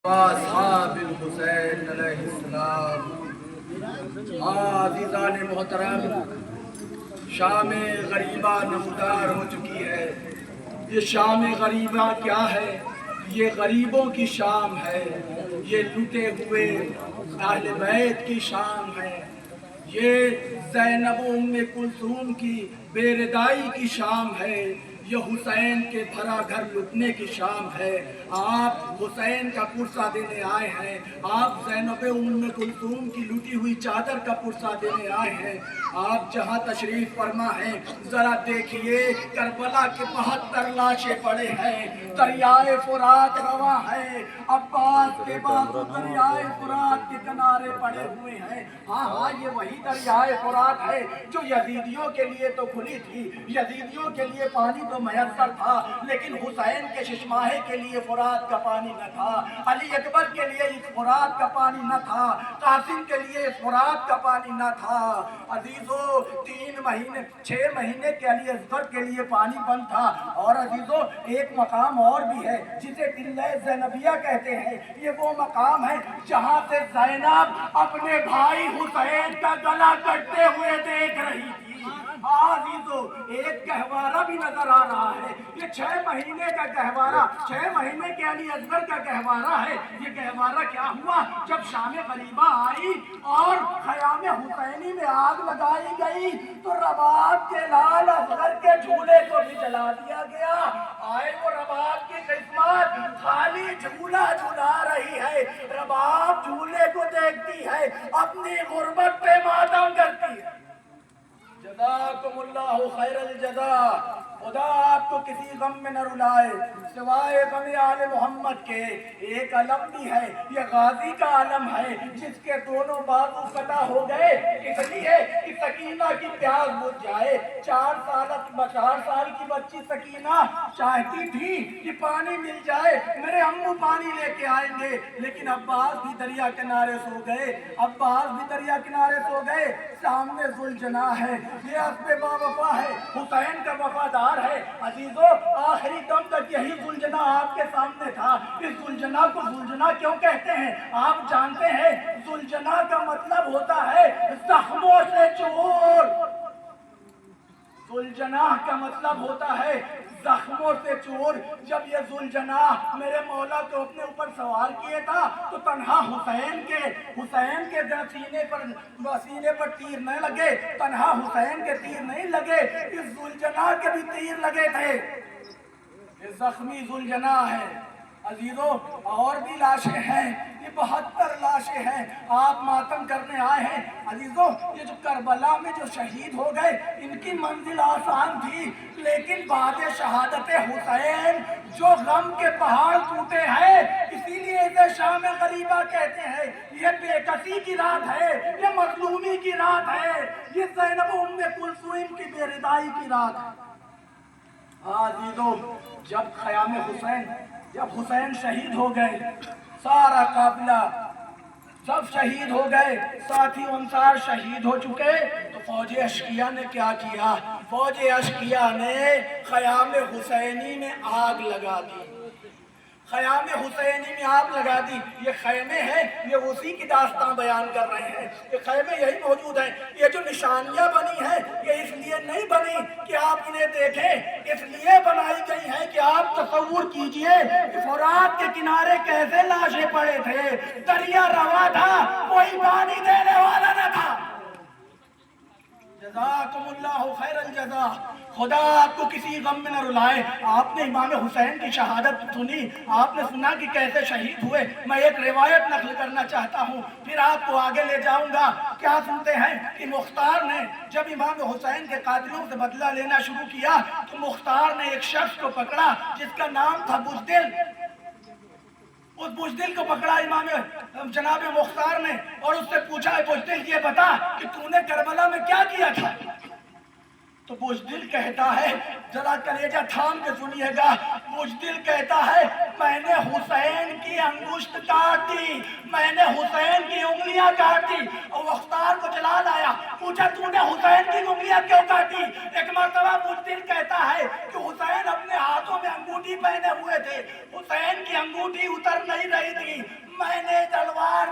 اصحاب الحسین علیہ السلام۔ عزیزان محترم، شام غریبہ نمودار ہو چکی ہے۔ یہ شام غریبہ کیا ہے؟ یہ غریبوں کی شام ہے، یہ لٹے ہوئے اہل بیت کی شام ہے، یہ زینب و ام کلثوم کی بے ردائی کی شام ہے، یہ حسین کے بھرا گھر لٹنے کی شام ہے۔ آپ حسین کا پرسہ دینے آئے ہیں، آپ زینب ام کلثوم کی لٹی ہوئی چادر کا پرسہ دینے آئے ہیں۔ آپ جہاں تشریف فرما ہیں ذرا دیکھیے، کربلا کے 72 لاشیں پڑے ہیں، دریائے فرات رواں ہے، عباس کے بازو دریائے فرات کے کنارے پڑے ہوئے ہیں۔ ہاں یہ وہی دریائے فرات ہے جو یزیدیوں کے لیے تو کھلی تھی، یزیدیوں کے لیے پانی تو میسر تھا، لیکن حسین کے ششماہے کے لیے فرات کا پانی نہ تھا، علی اکبر کے لیے اس فرات کا پانی نہ تھا، قاسم کے لیے اس فرات کا پانی نہ تھا۔ عزیزو 6 مہینے کے علی اصغر کے لیے پانی بند تھا۔ اور عزیزو ایک مقام اور بھی ہے جسے ٹلہ زینبیہ کہتے ہیں، یہ وہ مقام ہے جہاں سے زینب اپنے بھائی حسین کا گلا کٹتے ہوئے دیکھ رہی تھی۔ عزیزو ایک گہوارہ بھی نظر آ رہا ہے، یہ 6 مہینے کا گہوارہ، 6 مہینے کے علی اصغر کا گہوارہ ہے۔ یہ گہوارہ کیا ہوا؟ جب شام غریبہ آئی اور خیام حسینی میں آگ لگائی گئی تو رباب کے لال اصغر کے جھولے کو بھی جلا دیا گیا۔ آئے وہ رباب کی قسمت، خالی جھولا جھلا رہی ہے، رباب جھولے کو دیکھتی ہے، اپنی غربت پہ ماتم کرتی ہے۔ جزاکم اللہ خیر الجزا۔ خدا آپ کو کسی غم میں نہ رلائے سوائے غم آل محمد کے۔ ایک علم بھی ہے، یہ غازی کا علم ہے جس کے دونوں بازو قطع ہو گئے اس لیے کہ سکینہ کی پیاس بجھ جائے۔ 4 سال کی بچی سکینہ چاہتی تھی کہ پانی مل جائے، میرے امو پانی لے کے آئیں گے، لیکن عباس بھی دریا کنارے سو گئے، سامنے ذوالجناح ہے، یہ اسب با وفا ہے، حسین کا وفادار ہے۔ عزیزو آخری دم تک یہی ذوالجناح آپ کے سامنے تھا۔ اس ذوالجناح کو ذوالجناح کیوں کہتے ہیں؟ آپ جانتے ہیں ذوالجناح کا مطلب ہوتا ہے زخموں سے چور۔ ذوالجناح کا مطلب ہوتا ہے زخموں سے چور۔ جب یہ ذوالجناح میرے مولا کو اپنے اوپر سوار کیے تھا تو تنہا حسین کے سینے پر تیر نہ لگے، تنہا حسین کے تیر نہیں لگے، اس ذوالجناح کے بھی تیر لگے تھے۔ یہ زخمی ذوالجناح ہے۔ عزیزو اور بھی لاشیں ہیں، یہ 72 لاشیں ہیں، آپ ماتم کرنے آئے ہیں۔ عزیزو یہ جو کربلا میں جو شہید ہو گئے ان کی منزل آسان تھی، لیکن بعد شہادت حسین جو غم کے پہاڑ ٹوٹے ہیں، اسی لیے اسے شام غریبہ کہتے ہیں۔ یہ بے کسی کی رات ہے، یہ مظلومی کی رات ہے، یہ زینب ام کلثوم کی بے ردائی کی رات ہے۔ عزیزو جب حسین شہید ہو گئے، سارا قافلہ سب شہید ہو گئے، ساتھی انصار شہید ہو چکے، تو فوج اشقیہ نے کیا کیا؟ فوج اشقیہ نے خیام حسینی میں آگ لگا دی، خیام حسینی میں آگ لگا دی۔ یہ خیمے ہیں، یہ اسی کی داستان بیان کر رہے ہیں، یہ خیمے یہی موجود ہیں۔ یہ جو نشانیاں بنی ہیں یہ اس لیے نہیں بنی کہ آپ انہیں دیکھیں، اس لیے بنائی گئی ہیں کہ آپ تصور کیجئے کہ فرات کے کنارے کیسے لاشیں پڑے تھے، دریا رواں تھا، کوئی پانی دینے والا نہ تھا۔ جزاکم اللہ خیر الجزا۔ خدا آپ کو کسی غم میں نہ رلائے۔ آپ نے امام حسین کی شہادت سنی، آپ نے سنا کہ کیسے شہید ہوئے۔ میں ایک روایت نقل کرنا چاہتا ہوں، پھر آپ کو آگے لے جاؤں گا۔ کیا سنتے ہیں کہ مختار نے جب امام حسین کے قاتلوں سے بدلہ لینا شروع کیا تو مختار نے ایک شخص کو پکڑا جس کا نام تھا بزدل۔ اس بزدل کو پکڑا امام جناب مختار نے اور اس سے پوچھا، بزدل یہ بتا کہ تو نے کربلا میں کیا کیا تھا؟ تو بزدل کہتا ہے، ذرا کلیجہ تھام کے سنیے گا، بزدل کہتا ہے میں نے حسین کی انگشت کاٹ دی، میں نے حسین کی انگلیاں کاٹ دی۔ اور مختار کو چلا لایا، پوچھا تو نے حسین کی انگلیاں کیوں کاٹی؟ ایک مرتبہ بزدل کہتا ہے کہ حسین اپنے ہاتھوں میں انگوٹھی پہنے ہوئے تھے، حسین کی انگوٹھی اتر نہیں رہی تھی،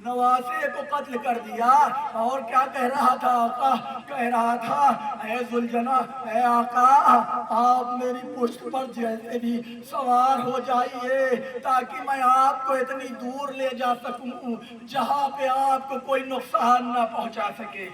نواسے کو قتل کر دیا، اور کیا کہہ رہا تھا آقا؟ کہہ رہا تھا اے ذوالجناح، اے آقا آپ میری پشت پر جیسے بھی سوار ہو جائیے تاکہ میں آپ کو اتنی دور لے جا سکوں جہاں پہ آپ کو کوئی نقصان نہ پہنچا سکے۔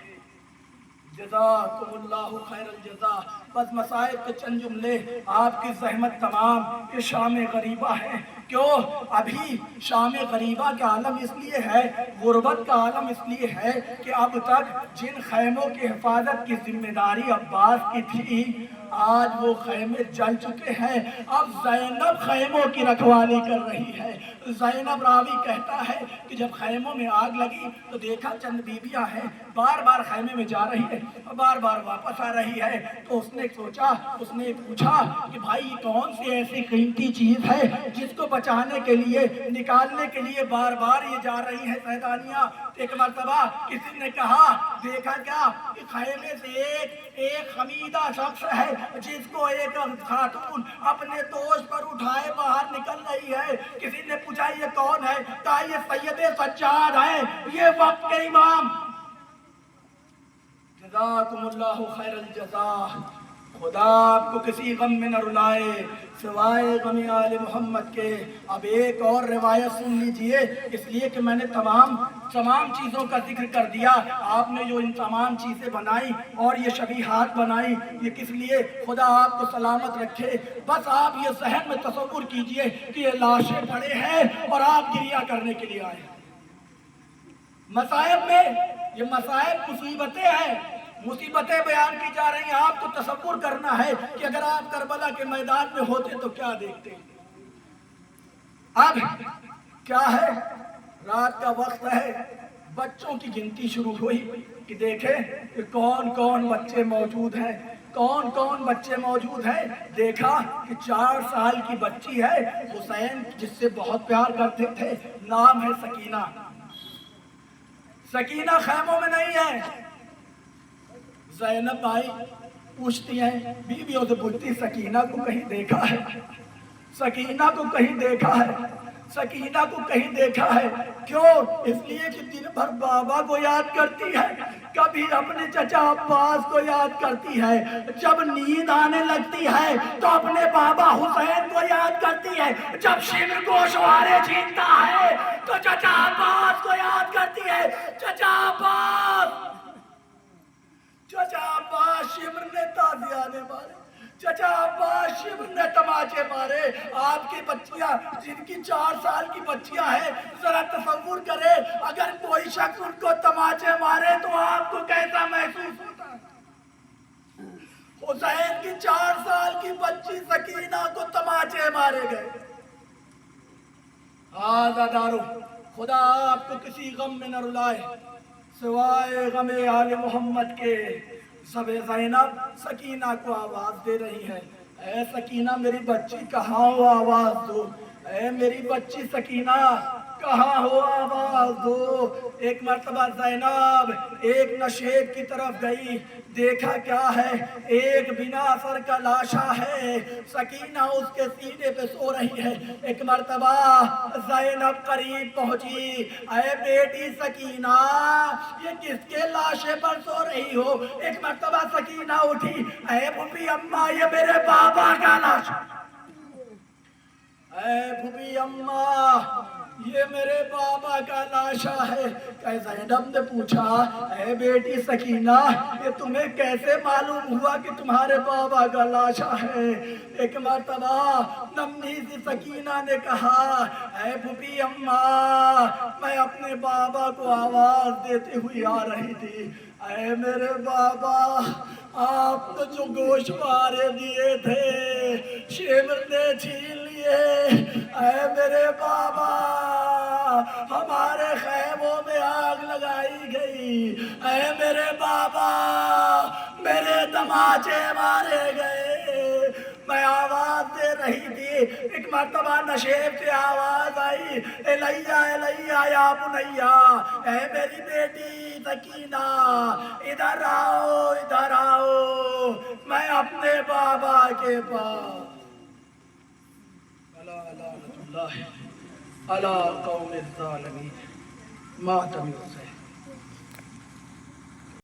جزاکم اللہ خیر الجزا۔ بس مسائل کے چند جملے، آپ کی زحمت تمام۔ یہ شام غریبہ ہے، کیوں؟ ابھی شام غریبہ کا عالم اس لیے ہے، غربت کا عالم اس لیے ہے کہ اب تک جن خیموں کی حفاظت کی ذمہ داری عباس کی تھی، آج وہ خیمے جل چکے ہیں، اب زینب خیموں کی رکھوالی کر رہی ہے۔ زینب راوی کہتا ہے کہ جب خیموں میں آگ لگی تو دیکھا چند بیویاں ہیں، بار بار خیمے میں جا رہی ہے، بار بار واپس آ رہی ہے، تو اس نے سوچا، اس نے پوچھا کہ بھائی کون سی ایسی قیمتی چیز ہے جس کو بچانے کے لیے، نکالنے کے لیے بار بار یہ جا رہی ہے سیدانیاں؟ ایک مرتبہ کسی نے کہا، دیکھا کیا کہ خیمے سے ایک خمیدہ شخص ہے جس کو ایک خاتون اپنے دوش پر اٹھائے باہر نکل رہی ہے۔ کسی نے پوچھا یہ کون ہے؟ کہا یہ سید سجاد ہے، یہ وقت کے امام۔ جزاکم اللہ خیر الجزا۔ خدا آپ کو کسی غم میں نہ رلائے سوائے غم آل محمد کے۔ اب ایک اور روایت سن لیجئے، اس لیے کہ میں نے تمام چیزوں کا ذکر کر دیا۔ آپ نے جو ان تمام چیزیں بنائی اور یہ شبیہات بنائی، یہ کس لیے؟ خدا آپ کو سلامت رکھے۔ بس آپ یہ ذہن میں تصور کیجئے کہ یہ لاشیں پڑے ہیں اور آپ گریہ کرنے کے لیے آئے۔ مصائب میں یہ مصائب مصیبتیں ہیں، مصیبتیں بیان کی جا رہی ہیں۔ آپ کو تصور کرنا ہے کہ اگر آپ کربلا کے میدان میں ہوتے تو کیا دیکھتے۔ اب کیا ہے، رات کا وقت ہے، بچوں کی گنتی شروع ہوئی کہ دیکھیں کہ کون کون بچے موجود ہیں، کون کون بچے موجود ہیں۔ دیکھا کہ 4 سال کی بچی ہے، حسین جس سے بہت پیار کرتے تھے، نام ہے سکینہ۔ سکینہ خیموں میں نہیں ہے۔ زینب آئی، پوچھتی ہیں بیویوں سے، پوچھتی سکینہ کو کہیں دیکھا ہے؟ سکینہ کو کہیں دیکھا ہے؟ سکینہ کو کہیں دیکھا ہے؟ کیوں؟ اس لیے کہ دن بھر بابا کو یاد کرتی ہے، کبھی اپنے چچا عباس کو یاد کرتی ہے، جب نیند آنے لگتی ہے تو اپنے بابا حسین کو یاد کرتی ہے، جب شمر گوشوارے چھینتا ہے تو چچا عباس کو یاد کرتی ہے۔ چچا عباس شمر نے تازیانے مارے، چچا عباس شمر نے تماچے مارے۔ آپ کی بچیاں جن کی 4 سال کی بچیاں ہیں، ذرا تصور کرے اگر کوئی شخص ان کو تماچے مارے تو آپ کو کیسا محسوس ہوتا؟ حسین کی 4 سال کی بچی سکینہ کو تماچے مارے گئے۔ آزادارو، خدا آپ کو کسی غم میں نہ رلائے سوائے غم آل محمد کے۔ سب زینب سکینہ کو آواز دے رہی ہے، اے سکینہ میری بچی کہاں ہو، آواز دو۔ اے میری بچی سکینہ کہاں ہو، آواز دو۔ ایک مرتبہ زینب ایک نشیب کی طرف گئی، دیکھا کیا ہے، ایک بنا سر کا لاشا ہے، سکینہ اس کے سینے پہ سو رہی ہے۔ ایک مرتبہ زینب قریب پہنچی، اے بیٹی سکینہ یہ کس کے لاشے پر سو رہی ہو؟ ایک مرتبہ سکینہ اٹھی، اے بھوپی اماں یہ میرے بابا کا لاشا، اے بھوپی اماں یہ میرے بابا کا لاشا ہے۔ کہ زینب نے پوچھا، اے بیٹی سکینہ یہ تمہیں کیسے معلوم ہوا کہ تمہارے بابا کا لاشا ہے؟ ایک مرتبہ نمنی سی سکینہ نے کہا، اے بھوپی اماں میں اپنے بابا کو آواز دیتے ہوئی آ رہی تھی، اے میرے بابا آپ کو جو گوشوارے دیے تھے شمر نے چھین لیے، اے میرے بابا ہمارے خیموں میں آگ لگائی گئی، اے میرے بابا میرے تماچے مارے گئے۔ میں آواز دے رہی تھی، ایک مرتبہ نشیب سے آواز آئی، الیہ الیہ یا بنیہ، اے میری بیٹی سکینہ ادھر آؤ ادھر آؤ، میں اپنے بابا کے پاس۔ اللہ لعنت اللہ علی قوم الظالمین۔ ماتمی حسین